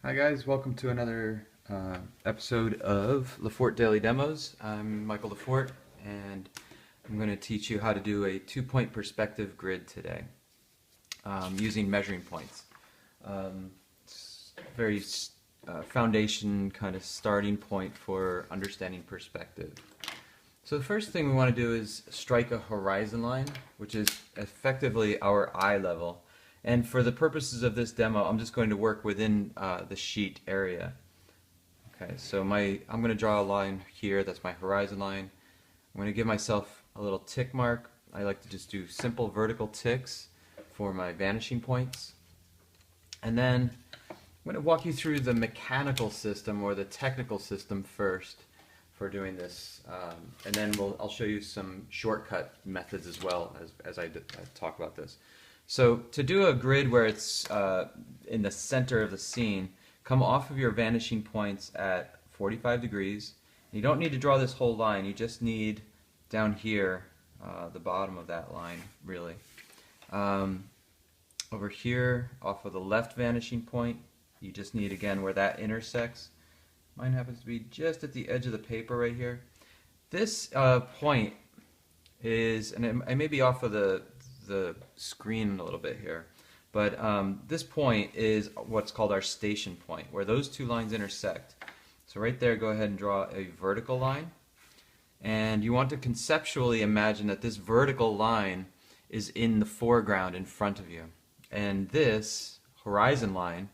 Hi guys, welcome to another episode of Lefort Daily Demos. I'm Michael Lefort, and I'm going to teach you how to do a two-point perspective grid today using measuring points. It's a very foundation kind of starting point for understanding perspective. So the first thing we want to do is strike a horizon line, which is effectively our eye level. And for the purposes of this demo, I'm just going to work within the sheet area. Okay, so I'm going to draw a line here. That's my horizon line. I'm going to give myself a little tick mark. I like to just do simple vertical ticks for my vanishing points. And then I'm going to walk you through the mechanical system or the technical system first for doing this, and then I'll show you some shortcut methods as well as I talk about this. So to do a grid where it's in the center of the scene, come off of your vanishing points at 45 degrees. You don't need to draw this whole line, you just need down here, the bottom of that line, really. Over here, off of the left vanishing point, you just need, again, where that intersects. Mine happens to be just at the edge of the paper right here. This point is, and I may be off of the screen a little bit here, but this point is what's called our station point, where those two lines intersect. So right there, go ahead and draw a vertical line. And you want to conceptually imagine that this vertical line is in the foreground in front of you. And this horizon line,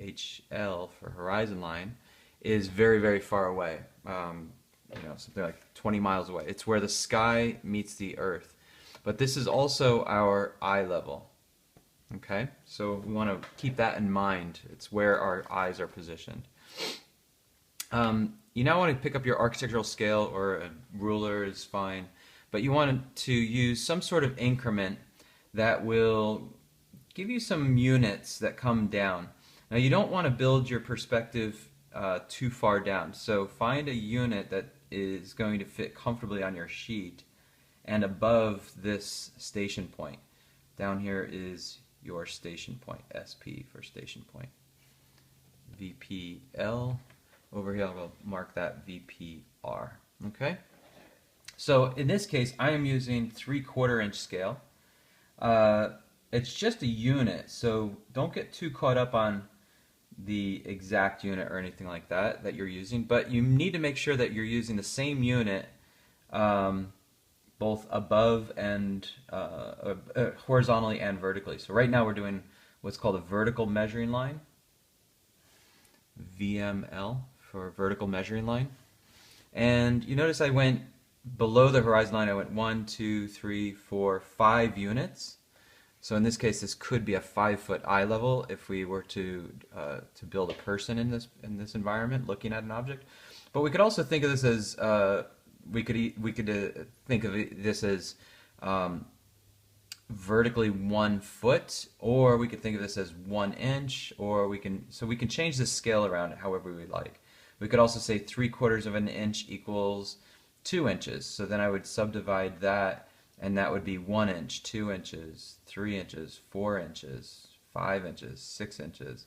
HL for horizon line, is very, very far away, something like 20 miles away. It's where the sky meets the earth. But this is also our eye level. Okay, so we want to keep that in mind. It's where our eyes are positioned. You now want to pick up your architectural scale, or a ruler is fine, but you want to use some sort of increment that will give you some units that come down. Now you don't want to build your perspective too far down, so find a unit that is going to fit comfortably on your sheet and above this station point. Down here is your station point, SP for station point. VPL, over here I'll mark that VPR. Okay? So in this case I am using 3/4 inch scale. It's just a unit, so don't get too caught up on the exact unit or anything like that you're using, but you need to make sure that you're using the same unit both above and horizontally and vertically. So right now we're doing what's called a vertical measuring line, VML for vertical measuring line. And you notice I went below the horizon line. I went 1, 2, 3, 4, 5 units. So in this case, this could be a 5-foot eye level if we were to build a person in this environment, looking at an object. But we could also think of this as we could think of this as vertically 1 foot, or we could think of this as 1 inch, or we can change the scale around however we like. We could also say 3/4 of an inch equals 2 inches. So then I would subdivide that. And that would be 1 inch, 2 inches, 3 inches, 4 inches, 5 inches, 6 inches,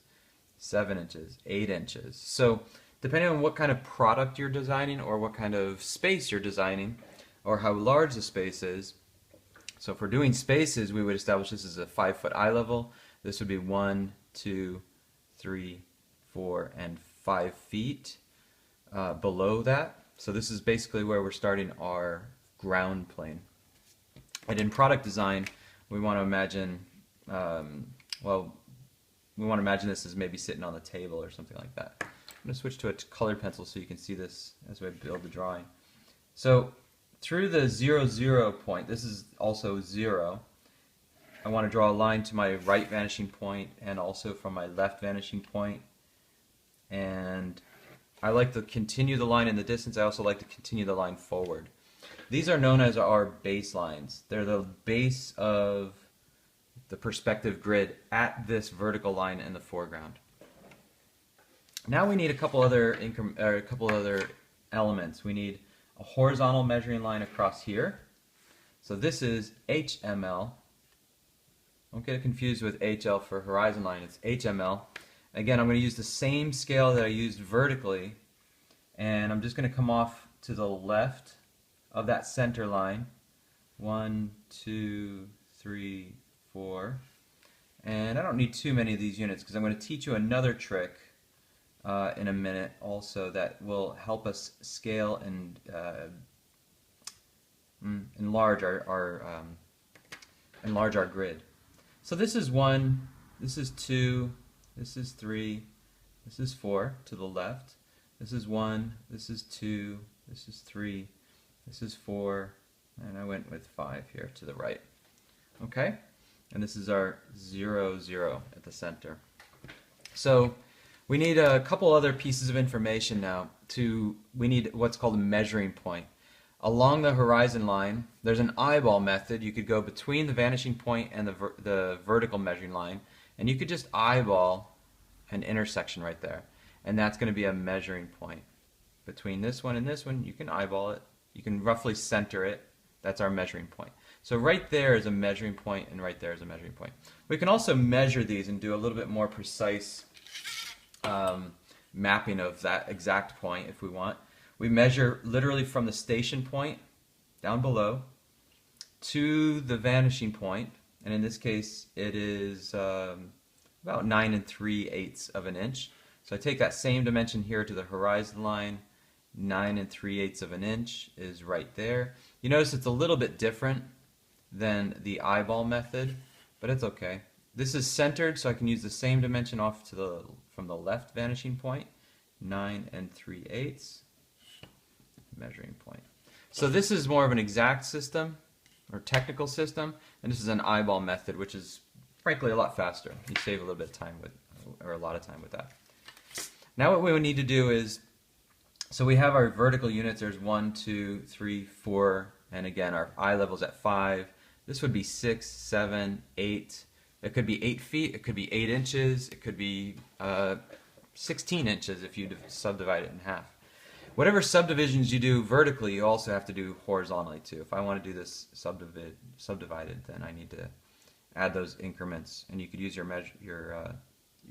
7 inches, 8 inches. So depending on what kind of product you're designing or what kind of space you're designing or how large the space is. So if we're doing spaces, we would establish this as a 5-foot eye level. This would be 1, 2, 3, 4, and 5 feet below that. So this is basically where we're starting our ground plane. And in product design, we want to imagine, we want to imagine this as maybe sitting on the table or something like that. I'm going to switch to a colored pencil so you can see this as we build the drawing. So through the 0, 0 point, this is also 0, I want to draw a line to my right vanishing point and also from my left vanishing point. And I like to continue the line in the distance. I also like to continue the line forward. These are known as our baselines. They're the base of the perspective grid at this vertical line in the foreground. Now we need a couple other elements. We need a horizontal measuring line across here. So this is HML. Don't get it confused with HL for horizon line. It's HML. Again, I'm going to use the same scale that I used vertically, and I'm just going to come off to the left of that center line. 1, 2, 3, 4. And I don't need too many of these units because I'm going to teach you another trick in a minute also that will help us scale and enlarge our grid. So this is 1, this is 2, this is 3, this is 4 to the left. This is 1, this is 2, this is 3, this is 4, and I went with 5 here to the right. Okay? And this is our 0, 0 at the center. So we need a couple other pieces of information now. We need what's called a measuring point. Along the horizon line, there's an eyeball method. You could go between the vanishing point and the vertical measuring line, and you could just eyeball an intersection right there. And that's going to be a measuring point. Between this one and this one, you can eyeball it. You can roughly center it. That's our measuring point. So right there is a measuring point, and right there is a measuring point. We can also measure these and do a little bit more precise mapping of that exact point if we want. We measure literally from the station point down below to the vanishing point, and in this case it is about 9 3/8 of an inch. So I take that same dimension here to the horizon line. 9 3/8 of an inch is right there. You notice it's a little bit different than the eyeball method, but it's okay. This is centered, so I can use the same dimension off to from the left vanishing point. 9 3/8 measuring point. So this is more of an exact system or technical system, and this is an eyeball method, which is frankly a lot faster. You save a little bit of time or a lot of time with that. Now what we would need to do is, so we have our vertical units. There's 1, 2, 3, 4, and again our eye level's at 5. This would be 6, 7, 8. It could be 8 feet. It could be 8 inches. It could be 16 inches if you subdivide it in half. Whatever subdivisions you do vertically, you also have to do horizontally too. If I want to do this subdivided, then I need to add those increments, and you could use your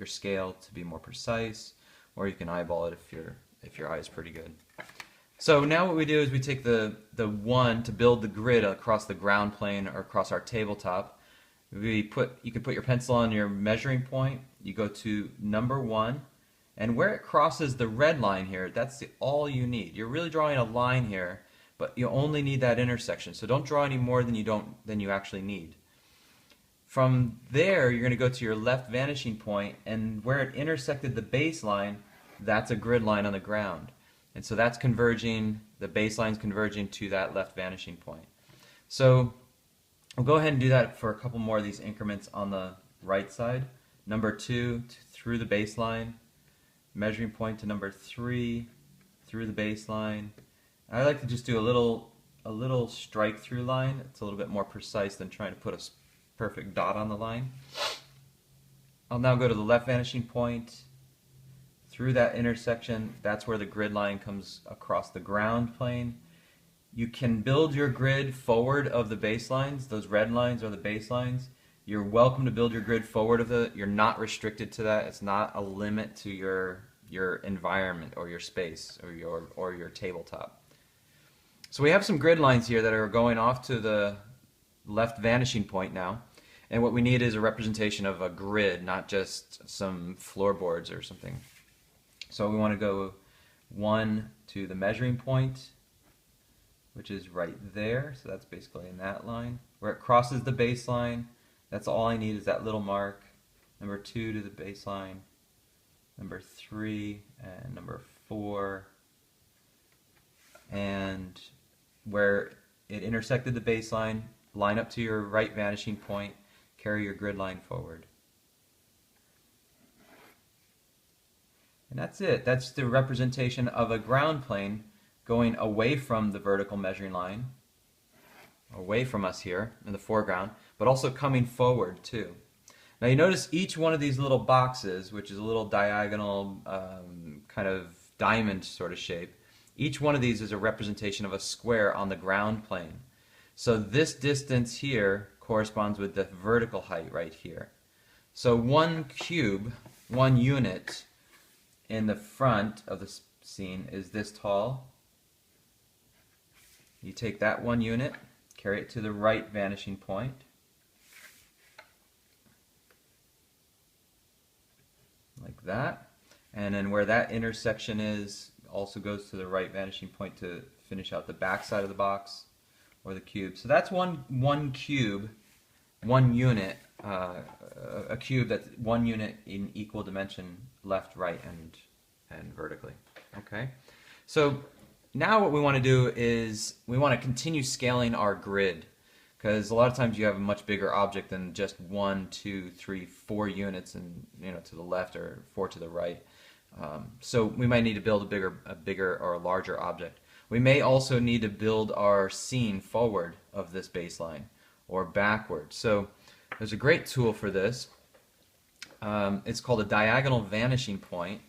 scale to be more precise, or you can eyeball it if your eye is pretty good. So now what we do is we take the 1 to build the grid across the ground plane or across our tabletop. You can put your pencil on your measuring point. You go to number 1, and where it crosses the red line here, that's all you need. You're really drawing a line here, but you only need that intersection. So don't draw any more than you actually need. From there, you're going to go to your left vanishing point, and where it intersected the baseline, that's a grid line on the ground. And so that's converging, the baseline's converging to that left vanishing point. So we'll go ahead and do that for a couple more of these increments on the right side. Number 2 through the baseline, measuring point to number 3 through the baseline. I like to just do a little strike through line. It's a little bit more precise than trying to put a perfect dot on the line. I'll now go to the left vanishing point. Through that intersection, that's where the grid line comes across the ground plane. You can build your grid forward of the baselines. Those red lines are the baselines. You're welcome to build your grid forward of you're not restricted to that. It's not a limit to your environment or your space or your tabletop. So we have some grid lines here that are going off to the left vanishing point now. And what we need is a representation of a grid, not just some floorboards or something. So we want to go 1 to the measuring point, which is right there. So that's basically in that line. Where it crosses the baseline, that's all I need is that little mark. Number 2 to the baseline, number 3, and number 4. And where it intersected the baseline, line up to your right vanishing point, carry your grid line forward. And that's it. That's the representation of a ground plane going away from the vertical measuring line, away from us here in the foreground, but also coming forward too. Now you notice each one of these little boxes, which is a little diagonal kind of diamond sort of shape, each one of these is a representation of a square on the ground plane. So this distance here corresponds with the vertical height right here. So 1 cube one unit in the front of the scene is this tall. You take that one unit, carry it to the right vanishing point, like that, and then where that intersection is also goes to the right vanishing point to finish out the back side of the box or the cube. So that's one cube, one unit, a cube that's one unit in equal dimension, left, right, and vertically. Okay, so now what we want to do is we want to continue scaling our grid, because a lot of times you have a much bigger object than just 1, 2, 3, 4 units, and to the left or 4 to the right. So we might need to build a bigger or a larger object. We may also need to build our scene forward of this baseline or backward. So there's a great tool for this. It's called a diagonal vanishing point,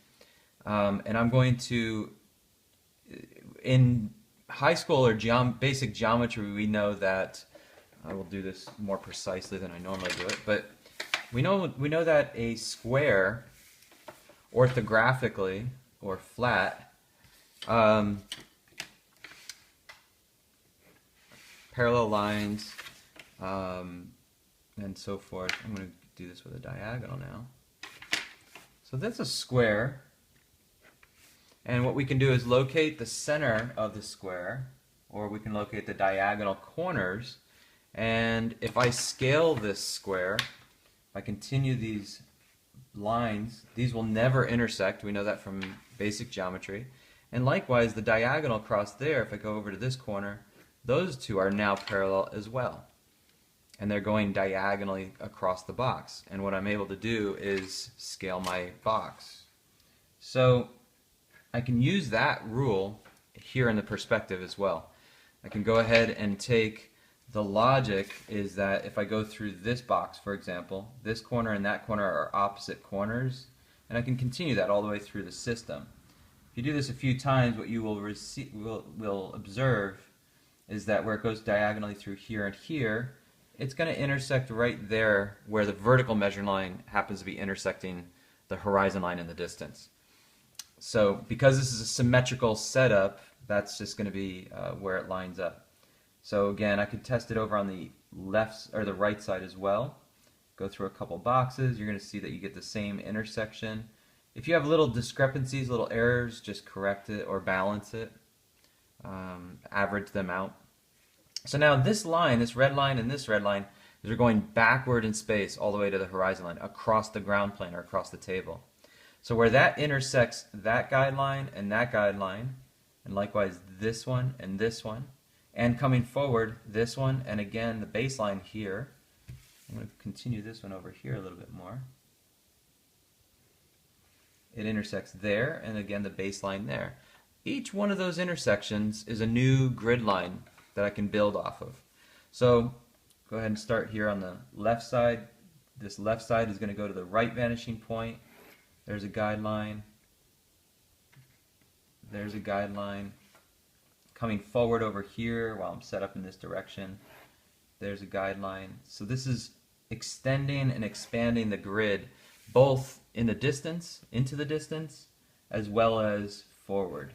and I'm going to, in high school or basic geometry, we know that I will do this more precisely than I normally do it, but we know that a square orthographically or flat parallel lines and so forth. I'm going to do this with a diagonal now. So that's a square, and what we can do is locate the center of the square, or we can locate the diagonal corners. And if I scale this square, if I continue these lines, these will never intersect. We know that from basic geometry. And likewise, the diagonal across there, if I go over to this corner, those two are now parallel as well. And they're going diagonally across the box. And what I'm able to do is scale my box. So I can use that rule here in the perspective as well. I can go ahead and take the logic is that if I go through this box, for example, this corner and that corner are opposite corners, and I can continue that all the way through the system. If you do this a few times, what you will observe is that where it goes diagonally through here and here, it's going to intersect right there where the vertical measuring line happens to be intersecting the horizon line in the distance. So because this is a symmetrical setup, that's just going to be where it lines up. So again, I could test it over on the left or the right side as well. Go through a couple boxes, you're going to see that you get the same intersection. If you have little discrepancies, little errors, just correct it or balance it, average them out. So now this line, this red line and this red line, they're going backward in space all the way to the horizon line, across the ground plane or across the table. So where that intersects that guideline, and likewise this one, and coming forward, this one, and again the baseline here. I'm going to continue this one over here a little bit more. It intersects there, and again the baseline there. Each one of those intersections is a new grid line that I can build off of. So go ahead and start here on the left side. This left side is going to go to the right vanishing point. There's a guideline. There's a guideline. Coming forward over here while I'm set up in this direction, there's a guideline. So this is extending and expanding the grid both in the distance, into the distance, as well as forward.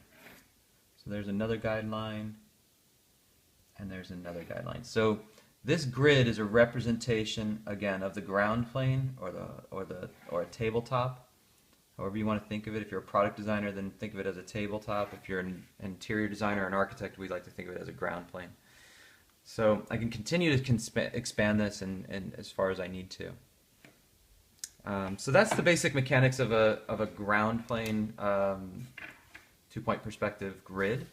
So there's another guideline, and there's another guideline. So this grid is a representation, again, of the ground plane or a tabletop. However you want to think of it. If you're a product designer, then think of it as a tabletop. If you're an interior designer or an architect, we like to think of it as a ground plane. So I can continue to expand this and as far as I need to. So that's the basic mechanics of a ground plane two-point perspective grid.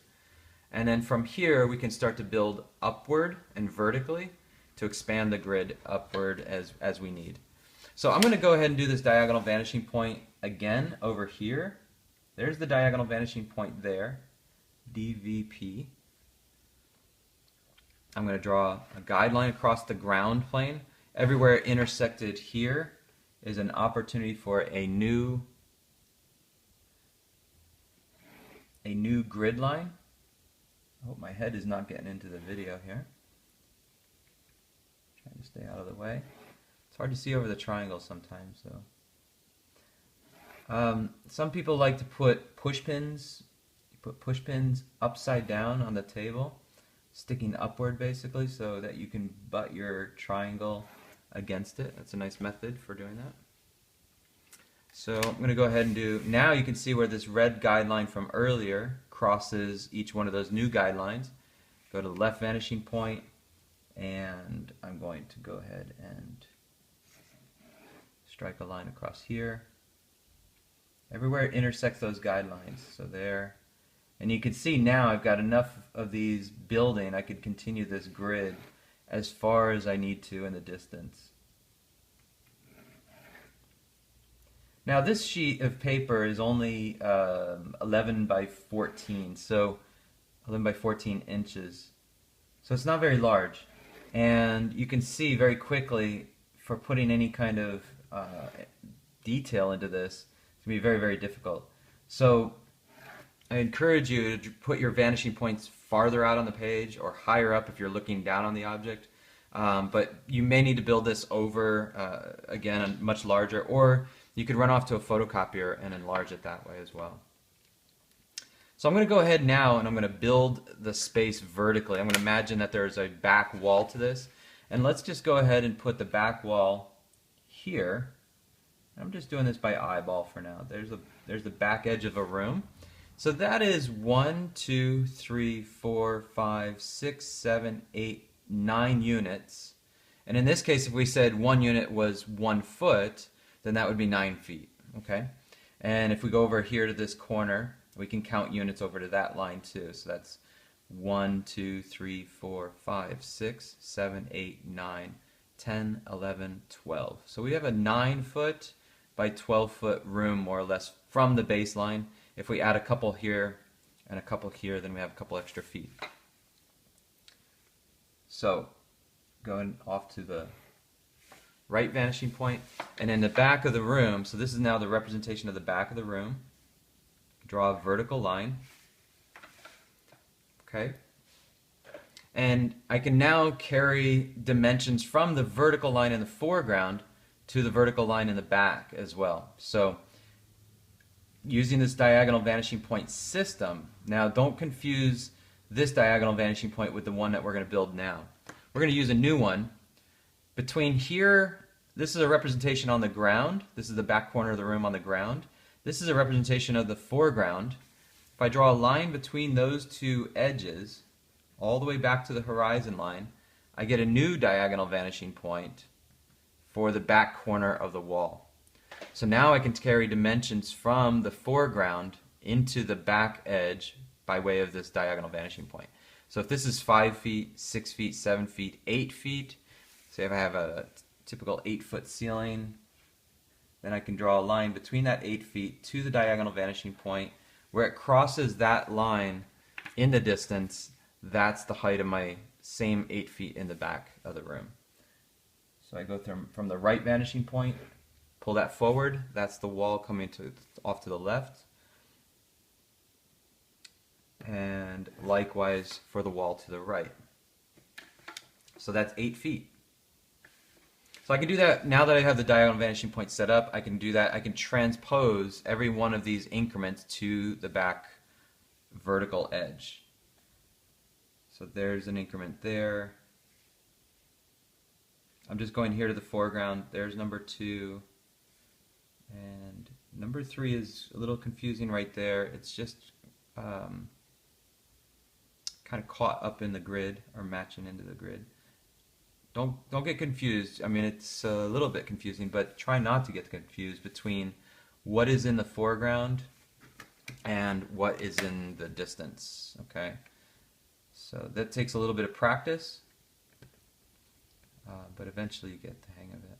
And then from here we can start to build upward and vertically to expand the grid upward as we need. So I'm going to go ahead and do this diagonal vanishing point again over here. There's the diagonal vanishing point there, DVP. I'm going to draw a guideline across the ground plane. Everywhere intersected here is an opportunity for a new grid line. I hope my head is not getting into the video here. Trying to stay out of the way. It's hard to see over the triangle sometimes, so. Some people like to put push pins. You put push pins upside down on the table, sticking upward basically, so that you can butt your triangle against it. That's a nice method for doing that. So I'm going to go ahead and do, now you can see where this red guideline from earlier crosses each one of those new guidelines. Go to the left vanishing point, and I'm going to go ahead and strike a line across here. Everywhere it intersects those guidelines, so there. And you can see now I've got enough of these building, I could continue this grid as far as I need to in the distance. Now this sheet of paper is only 11 by 14, so 11 by 14 inches. So it's not very large. And you can see very quickly, for putting any kind of detail into this, it's going to be very, very difficult. So I encourage you to put your vanishing points farther out on the page or higher up if you're looking down on the object. But you may need to build this over, again, much larger, or you could run off to a photocopier and enlarge it that way as well. So I'm going to go ahead now and I'm going to build the space vertically. I'm going to imagine that there's a back wall to this. And let's just go ahead and put the back wall here. I'm just doing this by eyeball for now. There's the back edge of a room. So that is 1, 2, 3, 4, 5, 6, 7, 8, 9 units. And in this case, if we said 1 unit was 1 foot, then that would be 9 feet. Okay? And if we go over here to this corner, we can count units over to that line too. So that's 1, 2, 3, 4, 5, 6, 7, 8, 9, 10, 11, 12. So we have a 9 foot by 12 foot room more or less from the baseline. If we add a couple here and a couple here, then we have a couple extra feet. So going off to the right vanishing point, and in the back of the room, so this is now the representation of the back of the room. Draw a vertical line. Okay. And I can now carry dimensions from the vertical line in the foreground to the vertical line in the back as well. So using this diagonal vanishing point system, now don't confuse this diagonal vanishing point with the one that we're going to build now. We're going to use a new one. Between here, this is a representation on the ground. This is the back corner of the room on the ground. This is a representation of the foreground. If I draw a line between those two edges, all the way back to the horizon line, I get a new diagonal vanishing point for the back corner of the wall. So now I can carry dimensions from the foreground into the back edge by way of this diagonal vanishing point. So if this is 5 feet, 6 feet, 7 feet, 8 feet, say if I have a typical 8-foot ceiling, then I can draw a line between that 8 feet to the diagonal vanishing point. Where it crosses that line in the distance, that's the height of my same 8 feet in the back of the room. So I go from the right vanishing point, pull that forward, that's the wall coming off to the left. And likewise for the wall to the right. So that's 8 feet. So I can do that now that I have the diagonal vanishing point set up. I can do that. I can transpose every one of these increments to the back vertical edge. So there's an increment there. I'm just going here to the foreground. There's number 2. And number 3 is a little confusing right there. It's just kind of caught up in the grid or matching into the grid. Don't get confused. I mean, it's a little bit confusing, but try not to get confused between what is in the foreground and what is in the distance. Okay, so that takes a little bit of practice, but eventually you get the hang of it.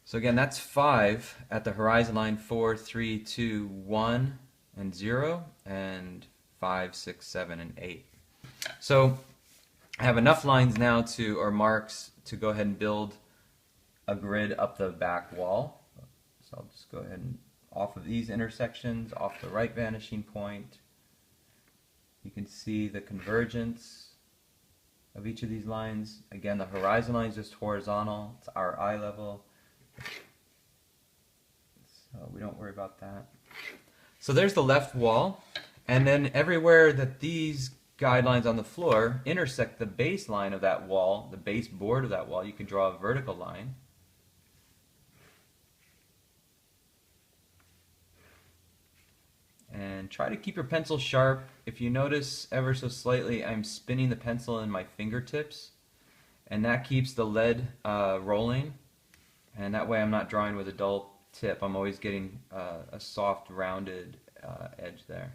So again, that's 5 at the horizon line, 4, 3, 2, 1, and 0, and 5, 6, 7, and 8. So I have enough lines now or marks to go ahead and build a grid up the back wall. So I'll just go ahead and off of these intersections, off the right vanishing point, you can see the convergence of each of these lines. Again, the horizon line is just horizontal, it's our eye level. So we don't worry about that. So there's the left wall, and then everywhere that these guidelines on the floor intersect the baseline of that wall, the baseboard of that wall, you can draw a vertical line. And try to keep your pencil sharp. If you notice ever so slightly, I'm spinning the pencil in my fingertips, and that keeps the lead rolling, and that way I'm not drawing with a dull tip. I'm always getting a soft rounded edge there,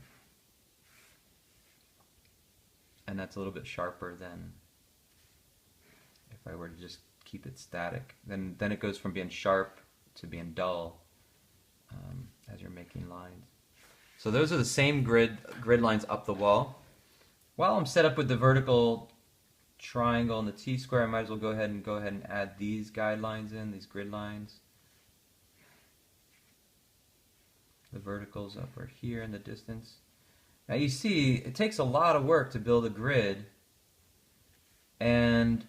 and that's a little bit sharper than if I were to just keep it static. Then it goes from being sharp to being dull as you're making lines. So those are the same grid lines up the wall. While I'm set up with the vertical triangle and the T-square, I might as well go ahead and add these guidelines in, these grid lines. The verticals up are here in the distance. Now you see, it takes a lot of work to build a grid and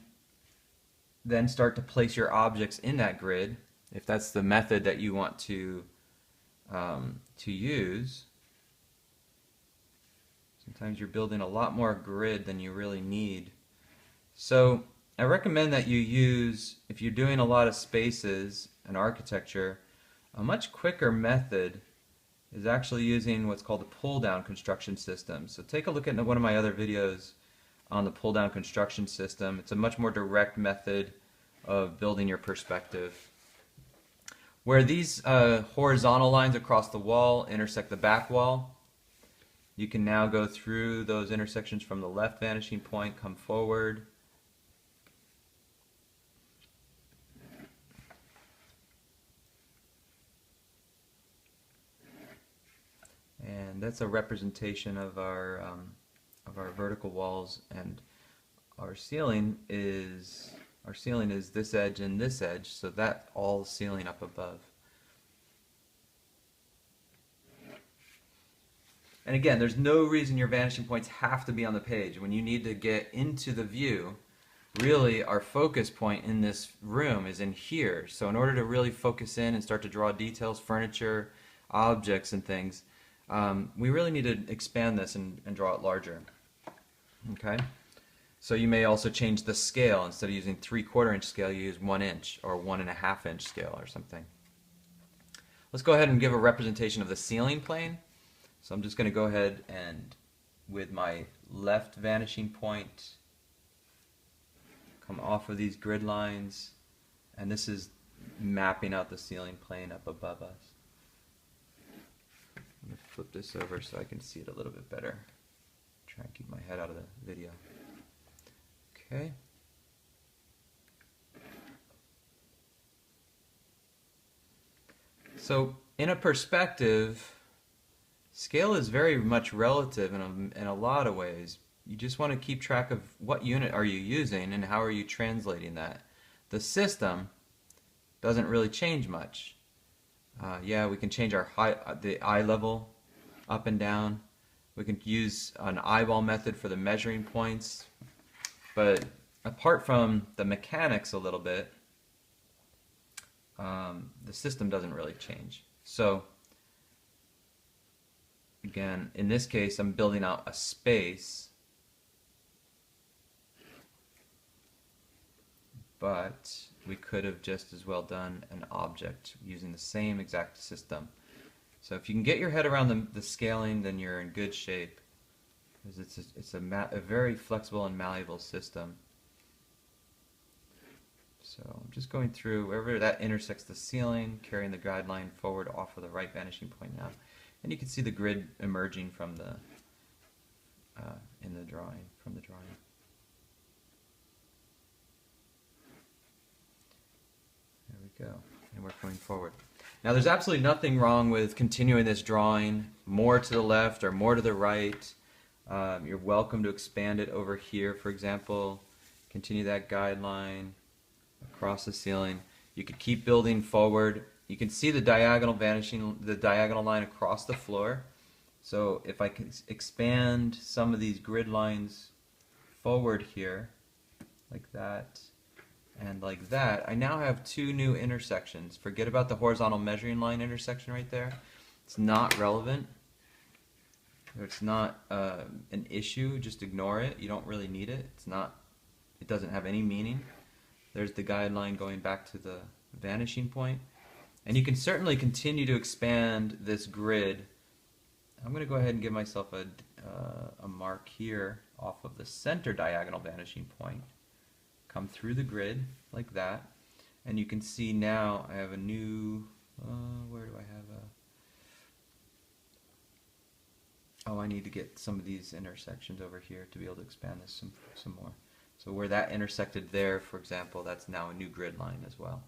then start to place your objects in that grid, if that's the method that you want to use. Sometimes you're building a lot more grid than you really need. So I recommend that you use, if you're doing a lot of spaces and architecture, a much quicker method is actually using what's called the pull-down construction system. So take a look at one of my other videos on the pull-down construction system. It's a much more direct method of building your perspective. Where these horizontal lines across the wall intersect the back wall, you can now go through those intersections from the left vanishing point, come forward. And that's a representation of our vertical walls, and our ceiling is this edge and this edge, so that's all ceiling up above. And again, there's no reason your vanishing points have to be on the page. When you need to get into the view, really our focus point in this room is in here. So in order to really focus in and start to draw details, furniture, objects and things, we really need to expand this and draw it larger. Okay? So you may also change the scale. Instead of using 3/4 inch scale, you use 1 inch or 1.5 inch scale or something. Let's go ahead and give a representation of the ceiling plane. So I'm just going to go ahead and, with my left vanishing point, come off of these grid lines, and this is mapping out the ceiling plane up above us. I'm going to flip this over so I can see it a little bit better. Try and keep my head out of the video. Okay. So in a perspective, scale is very much relative in a lot of ways. You just want to keep track of what unit are you using and how are you translating that. The system doesn't really change much. Yeah, we can change the eye level up and down. We can use an eyeball method for the measuring points. But apart from the mechanics a little bit, the system doesn't really change. So again, in this case, I'm building out a space, but we could have just as well done an object using the same exact system. So if you can get your head around the scaling, then you're in good shape, because it's a very flexible and malleable system. So I'm just going through wherever that intersects the ceiling, carrying the guideline forward off of the right vanishing point now. And you can see the grid emerging from the drawing. There we go, and we're coming forward. Now there's absolutely nothing wrong with continuing this drawing more to the left or more to the right. You're welcome to expand it over here, for example. Continue that guideline across the ceiling. You could keep building forward. You can see the diagonal line across the floor. So if I can expand some of these grid lines forward here, like that, And like that, I now have two new intersections. Forget about the horizontal measuring line intersection right there. It's not relevant. It's not an issue. Just ignore it. You don't really need it. It's not. It doesn't have any meaning. There's the guideline going back to the vanishing point. And you can certainly continue to expand this grid. I'm going to go ahead and give myself a mark here off of the center diagonal vanishing point. Come through the grid like that. And you can see now I have a new, where do I have a, oh, I need to get some of these intersections over here to be able to expand this some more. So where that intersected there, for example, that's now a new grid line as well.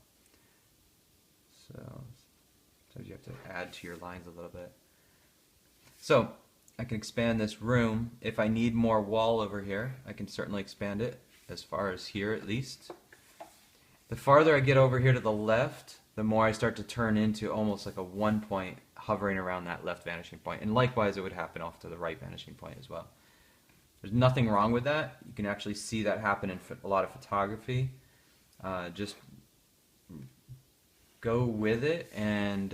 So you have to add to your lines a little bit. So I can expand this room. If I need more wall over here, I can certainly expand it as far as here at least. The farther I get over here to the left, the more I start to turn into almost like a 1 point hovering around that left vanishing point. And likewise, it would happen off to the right vanishing point as well. There's nothing wrong with that. You can actually see that happen in a lot of photography. Just go with it and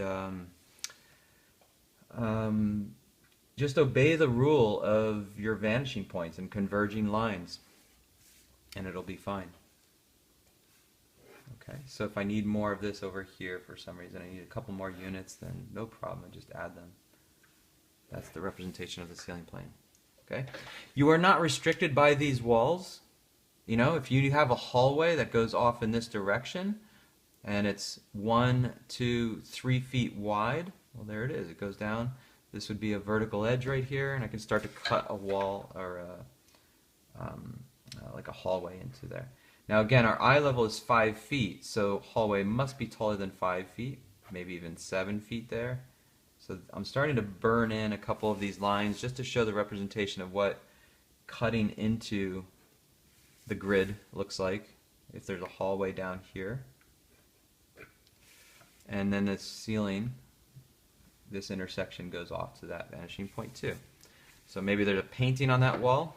just obey the rule of your vanishing points and converging lines, and it'll be fine. Okay, so if I need more of this over here for some reason, I need a couple more units, then no problem, I just add them. That's the representation of the ceiling plane. Okay, you are not restricted by these walls. You know, if you have a hallway that goes off in this direction and it's 1, 2, 3 feet wide, well, there it is. It goes down. This would be a vertical edge right here, and I can start to cut a wall or like a hallway into there. Now again, our eye level is 5 feet, so hallway must be taller than 5 feet, maybe even 7 feet there. So I'm starting to burn in a couple of these lines just to show the representation of what cutting into the grid looks like if there's a hallway down here. And then the ceiling, this intersection goes off to that vanishing point too. So maybe there's a painting on that wall.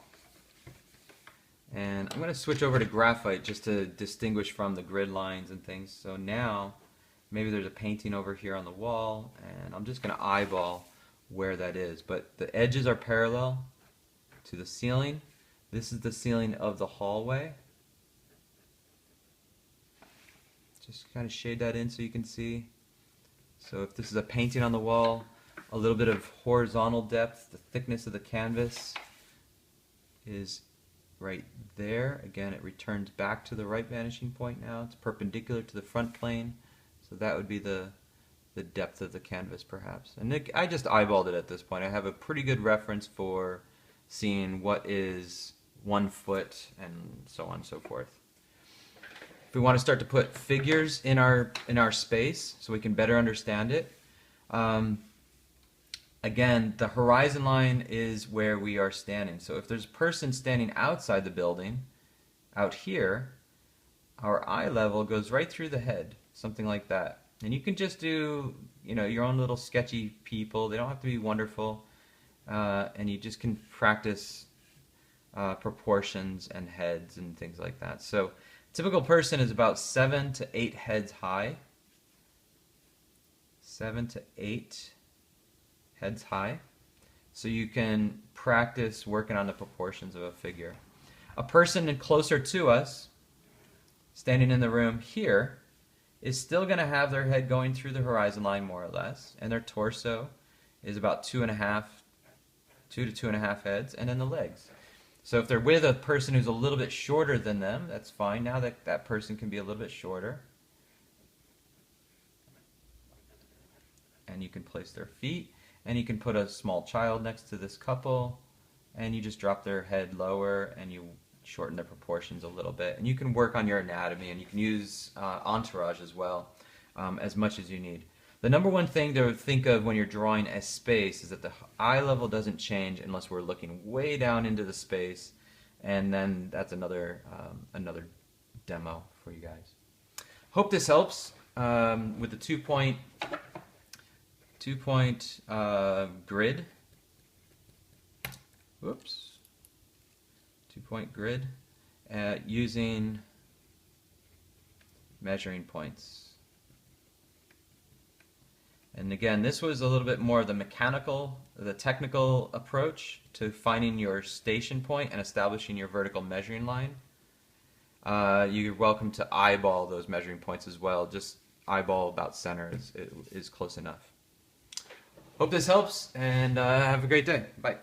And I'm going to switch over to graphite just to distinguish from the grid lines and things. So now maybe there's a painting over here on the wall, and I'm just going to eyeball where that is. But the edges are parallel to the ceiling. This is the ceiling of the hallway. Just kind of shade that in so you can see. So if this is a painting on the wall, a little bit of horizontal depth, the thickness of the canvas is right there. Again, it returns back to the right vanishing point now. It's perpendicular to the front plane. So that would be the depth of the canvas perhaps. And I just eyeballed it at this point. I have a pretty good reference for seeing what is 1 foot and so on and so forth. If we want to start to put figures in our space so we can better understand it, again, the horizon line is where we are standing. So if there's a person standing outside the building, out here, our eye level goes right through the head, something like that. And you can just do, you know, your own little sketchy people. They don't have to be wonderful, and you just can practice proportions and heads and things like that. So typical person is about 7 to 8 heads high. 7 to 8 heads high. So you can practice working on the proportions of a figure. A person closer to us, standing in the room here, is still going to have their head going through the horizon line more or less, and their torso is about 2 to 2.5 heads, and then the legs. So if they're with a person who's a little bit shorter than them, that's fine. Now that person can be a little bit shorter. And you can place their feet, and you can put a small child next to this couple, and you just drop their head lower, and you shorten their proportions a little bit. And you can work on your anatomy, and you can use entourage as well, as much as you need. The number one thing to think of when you're drawing a space is that the eye level doesn't change unless we're looking way down into the space, and then that's another demo for you guys. Hope this helps with the two-point grid. Whoops. 2-point grid using measuring points. And again, this was a little bit more of the technical approach to finding your station point and establishing your vertical measuring line. You're welcome to eyeball those measuring points as well. Just eyeball about center is close enough. Hope this helps, and have a great day. Bye.